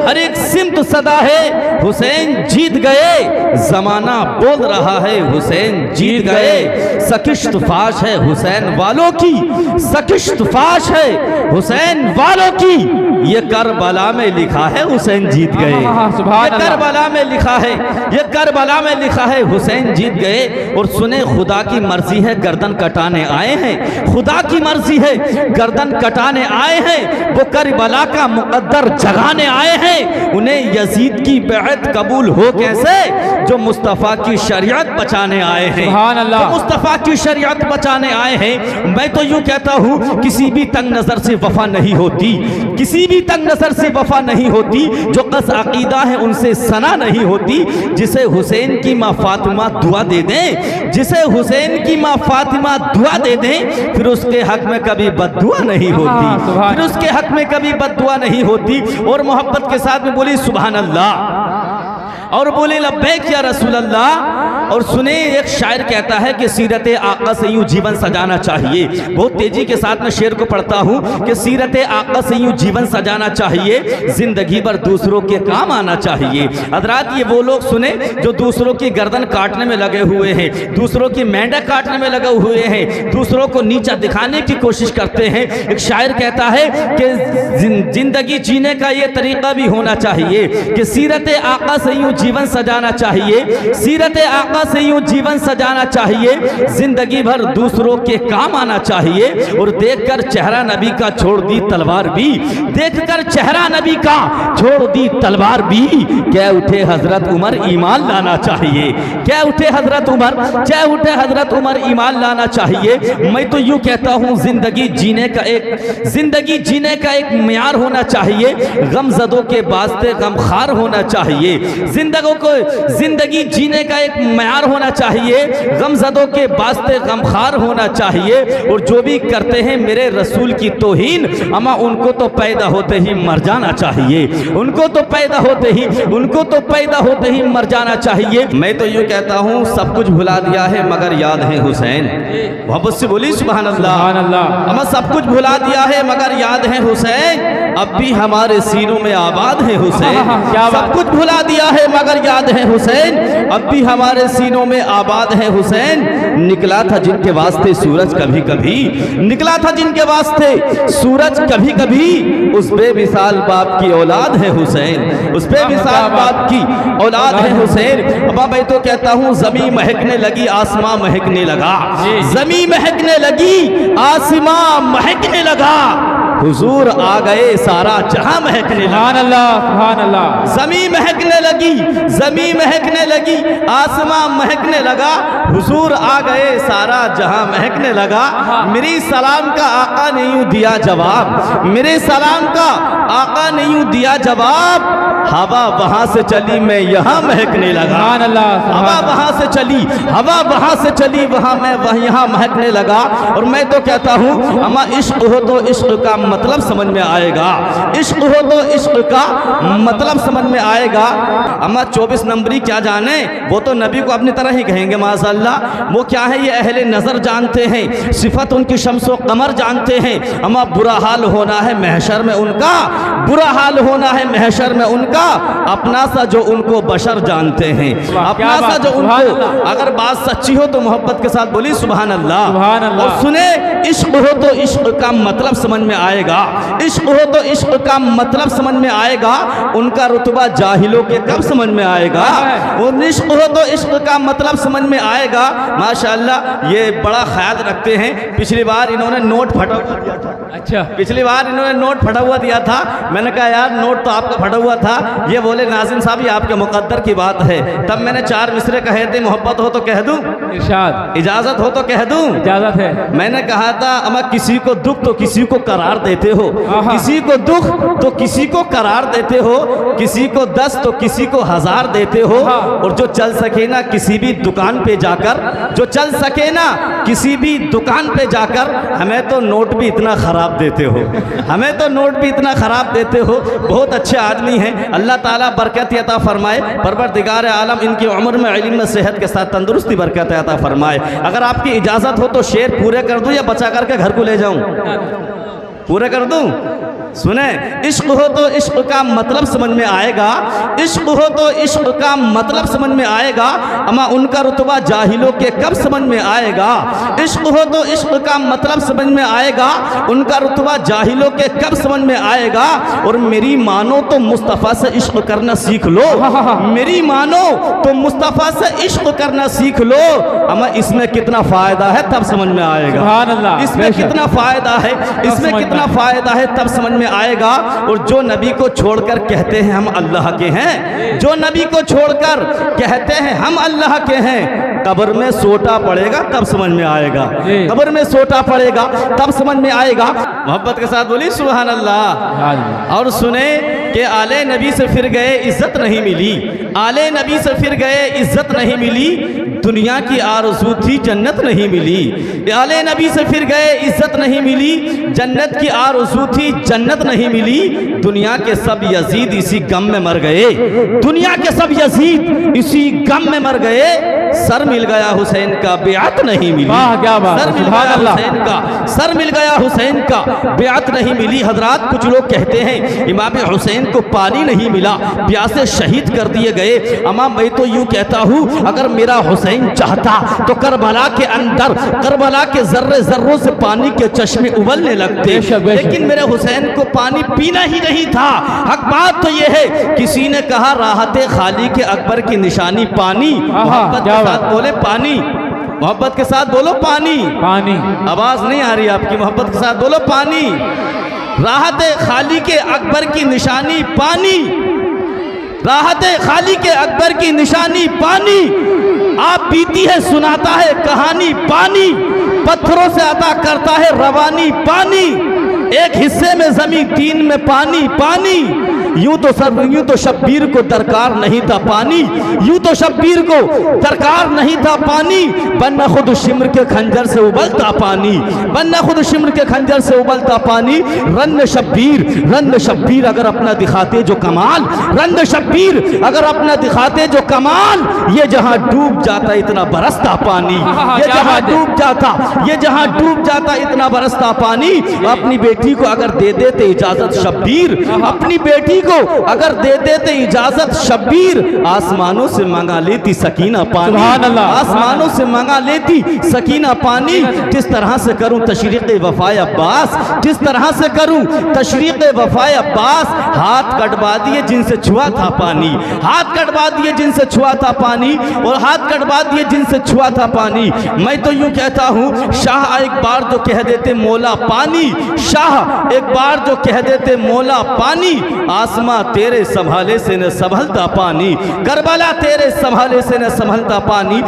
हर एक सिमत सदा है, हुसैन जीत गए, जमाना बोल रहा है हुसैन जीत गए। सकिश्त फाश है हुसैन वालों की, सकिश्त फाश है हुसैन वालों की, ये करबला में लिखा है हुसैन जीत गए। ये करबला में लिखा है, ये करबला में लिखा है हुसैन जीत गए। और सुने खुदा की मर्जी है गर्दन कटाने आए हैं, खुदा की मर्जी है गर्दन कटाने आए हैं। वो करबला का मुकद्दर जगाने आए हैं। उन्हें यजीद की बैअत कबूल हो कैसे, जो मुस्तफ़ा की शरीयत बचाने आए हैं, जो मुस्तफ़ा की शरीयत बचाने आए हैं। मैं तो यूं कहता हूं किसी भी तंग नजर से वफा नहीं होती, किसी भी तंग नजर से वफा नहीं होती। जो कस अकीदा है उनसे सना नहीं होती। जिसे हुसैन की माँ फातिमा दुआ दे दें, जिसे हुसैन की माँ फातिमा दुआ दे दें, फिर उसके हक में कभी बद्दुआ नहीं होती, फिर उसके हक में कभी बद्दुआ नहीं होती। और मोहब्बत के साथ में बोली सुभान अल्लाह, और बोले लब्बैक या रसूल अल्लाह। और सुने एक शायर कहता है कि सीरत आका से यूं जीवन सजाना चाहिए। बहुत तेजी के साथ में शेर को पढ़ता हूं कि सीरत आका से यूं जीवन सजाना चाहिए, जिंदगी भर दूसरों के काम आना चाहिए। हज़रात ये वो लोग सुने जो दूसरों की गर्दन काटने में लगे हुए हैं, दूसरों की मेंढक काटने में लगे हुए हैं, दूसरों को नीचा दिखाने की कोशिश करते हैं। एक शायर कहता है कि जिंदगी जीने का ये तरीका भी होना चाहिए कि सीरत आका से यूं जीवन सजाना चाहिए, सीरत आका से यूं जीवन सजाना चाहिए, जिंदगी भर दूसरों के काम आना चाहिए। और देखकर चेहरा नबी का छोड़ दी तलवार भी, देखकर चेहरा नबी का छोड़ दी तलवार भी, क्या उठे हजरत उमर ईमान लाना चाहिए, क्या उठे हजरत उमर, क्या उठे हजरत उमर ईमान लाना चाहिए। मैं तो यूं कहता हूं जिंदगी जीने का एक मियार होना चाहिए, गमजदों के वास्ते गमखार होना चाहिए। जिंदगी जीने का एक मयार होना चाहिए, गमजदों के वास्ते गमखार होना चाहिए। और जो भी करते हैं मेरे रसूल की तौहीन, अमा उनको तो पैदा होते ही मर जाना चाहिए, उनको तो पैदा होते ही मर जाना चाहिए। मैं तो यूं कहता हूं सब कुछ भुला दिया है मगर याद है हुसैन। मोहब्बत से बोली सुभान अल्लाह। अमा सब कुछ भुला दिया है मगर याद है हुसैन, अब भी हमारे सीनों में आबाद है हुसैन। सब कुछ भुला दिया है मगर याद है हुसैन, अब भी हमारे सीनों में आबाद है हुसैन। निकला था जिनके वास्ते सूरज कभी कभी, निकला था जिनके वास्ते सूरज कभी कभी, उस बेमिसाल बाप की औलाद है हुसैन, उस बेमिसाल बाप की औलाद है हुसैन। अब मैं तो कहता हूँ ज़मीं महकने लगी आसमां महकने लगा, ज़मीं महकने लगी आसमां महकने लगा, हुजूर आ गए सारा जहां महकने लगा। सुभान अल्लाह। ज़मीं महकने लगी, ज़मीं महकने लगी, आसमां महकने लगा, हुजूर आ गए सारा जहां महकने लगा। मेरी सलाम का आका ने यूं दिया जवाब, मेरे सलाम का आका ने यूं दिया जवाब, हवा वहां से चली मैं यहाँ महकने लगा। हवा वहां से चली, हवा वहां से चली वहां मैं यहाँ महकने लगा। और मैं तो कहता हूँ अमा इश्क हो तो इश्क का मतलब समझ में आएगा, इश्क हो तो इश्क का मतलब समझ में आएगा। अमा 24 नंबरी क्या जाने, वो तो नबी को अपनी तरह ही कहेंगे माशाअल्लाह। वो क्या है ये अहले नज़र जानते हैं, सिफत उनकी शम्सो कमर जानते हैं। अमा बुरा हाल होना है महशर में उनका, बुरा हाल होना है महशर में उनका, अपना सा जो उनको बशर जानते हैं, अपना सा जो उनको। अगर बात सच्ची हो तो मोहब्बत के साथ बोली सुभान अल्लाह। और सुने इश्क हो तो इश्क का मतलब समझ में आएगा, इश्क हो तो इश्क का मतलब समझ में आएगा। उनका रुतबा जाहिलों के कब समझ में आएगा, और इश्क हो तो इश्क का मतलब समझ में आएगा। माशाअल्लाह ये बड़ा ख्याल रखते हैं। पिछली बार इन्होंने नोट फटा हुआ दिया था, अच्छा पिछली बार इन्होंने नोट फटा हुआ दिया था। मैंने कहा यार नोट तो आपका फटा हुआ था। ये बोले नाज़िम साहब ये आपके मुकद्दर की बात है। तब मैंने 4 मिसरे कहे थे, मोहब्बत हो तो कह दूं, इरशाद इजाजत हो तो कह दूं, इजाजत है। मैंने कहा था अमा किसी को दुख तो किसी को करार देते हो, किसी को दुख तो किसी को करार देते हो, किसी को 10 तो किसी को 1000 देते हो। और जो चल सके ना किसी भी दुकान पे जाकर, जो चल सके ना किसी भी दुकान पे जाकर, हमें तो नोट भी इतना ख़राब देते हो, हमें तो नोट भी इतना ख़राब देते हो। बहुत अच्छे आदमी हैं, अल्लाह ताला बरकत अता फरमाए। परवरदिगार आलम इनकी उम्र में, इल्म में, सेहत के साथ तंदुरुस्ती बरकत अता फरमाए। अगर आपकी इजाज़त हो तो शेर पूरे कर दूं या बचा करके घर को ले जाऊं? पूरे कर दूं? सुने, इश्क हो तो इश्क का मतलब समझ में आएगा, इश्क हो तो इश्क का मतलब समझ में आएगा, अमा उनका रुतबा जाहिलों के कब समझ में आएगा। इश्क हो तो इश्क का मतलब समझ में आएगा, उनका रुतबा जाहिलों के कब समझ में आएगा। और मेरी मानो तो मुस्तफ़ा से इश्क करना सीख लो, मेरी मानो तो मुस्तफ़ा से इश्क करना सीख लो, अमा इसमें कितना फायदा है तब समझ में आएगा। सुभान अल्लाह, इसमें कितना फायदा है, इसमें कितना फायदा है तब समझ में आएगा। और जो नबी को छोड़कर कहते हैं हम अल्लाह के हैं, जो नबी को छोड़कर कहते हैं हम अल्लाह के हैं, कब्र में सोटा पड़ेगा तब समझ में आएगा, कब्र में सोटा पड़ेगा तब समझ में आएगा। मोहब्बत के साथ बोली सुभान अल्लाह। और सुने कि आले नबी से फिर गए इज्जत नहीं मिली, आले नबी से फिर गए इज्जत नहीं मिली, दुनिया की आरज़ू थी जन्नत नहीं मिली। आले नबी से फिर गए इज्जत नहीं मिली, जन्नत की आरज़ू थी जन्नत नहीं मिली, दुनिया के सब यजीद इसी गम में मर गए, दुनिया के सब यजीद इसी गम में मर गए। सर मिल गया हुसैन का बेअत नहीं मिली, क्या बात, सर मिल गया हुसैन का, सर मिल गया हुसैन का बेअत नहीं मिली। हजरात कुछ लोग कहते हैं इमाम हुसैन को पानी नहीं मिला, प्यासे शहीद कर दिए गए। अमा मैं तो यूं कहता हूँ अगर मेरा हुसैन चाहता तो करबला के अंदर, करबला के जर्रे जर्रों से पानी के चश्मे उबलने लगते, लेकिन मेरे हुसैन को पानी पीना ही नहीं था। हक बात तो यह है, किसी ने कहा राहत खाली के अकबर की निशानी पानी, मोहब्बत के साथ बोले पानी, मोहब्बत के साथ बोलो पानी, पानी। आवाज नहीं आ रही आपकी, मोहब्बत के साथ बोलो पानी। राहत खाली के अकबर की निशानी पानी, राहत खाली के अकबर की निशानी पानी। आप पीती है सुनाता है कहानी पानी, पत्थरों से अता करता है रवानी पानी, एक हिस्से में जमीन तीन में पानी पानी। यूं तो शब्बीर को दरकार नहीं था पानी, यूं तो शब्बीर को दरकार नहीं था पानी, वरना खुद शिम्र के खंजर से उबलता पानी, वरना खुद शिम्र के खंजर से उबलता पानी। रन्न शब्बीर अगर अपना दिखाते जो कमाल, रन्न शब्बीर अगर अपना दिखाते जो कमाल, ये जहां डूब जाता इतना बरसता पानी, ये जहां डूब जाता, ये जहां डूब जाता इतना बरसता पानी। अपनी बेटी को अगर दे देते इजाजत शब्बीर, अपनी बेटी को अगर दे देते इजाजत शब्बीर, आसमानों से मंगा लेती सकीना पानी, आसमानों से मंगा लेती सकीना पानी। किस तरह से करूं तशरीक़ वफ़ाए अब्बास, किस तरह से करूं तशरीक़ वफ़ाए अब्बास, हाथ कटवा दिए जिनसे छुआ था पानी, हाथ कटवा दिए जिनसे छुआ था पानी, और हाथ कटवा दिए जिनसे छुआ था पानी। मैं तो यूं कहता हूं शाह एक बार जो कह देते मौला पानी, शाह एक बार जो कह देते मौला पानी, आसमां तेरे संभाले से न संभलता पानी, करबला तेरे संभाले से न संभलता पानी।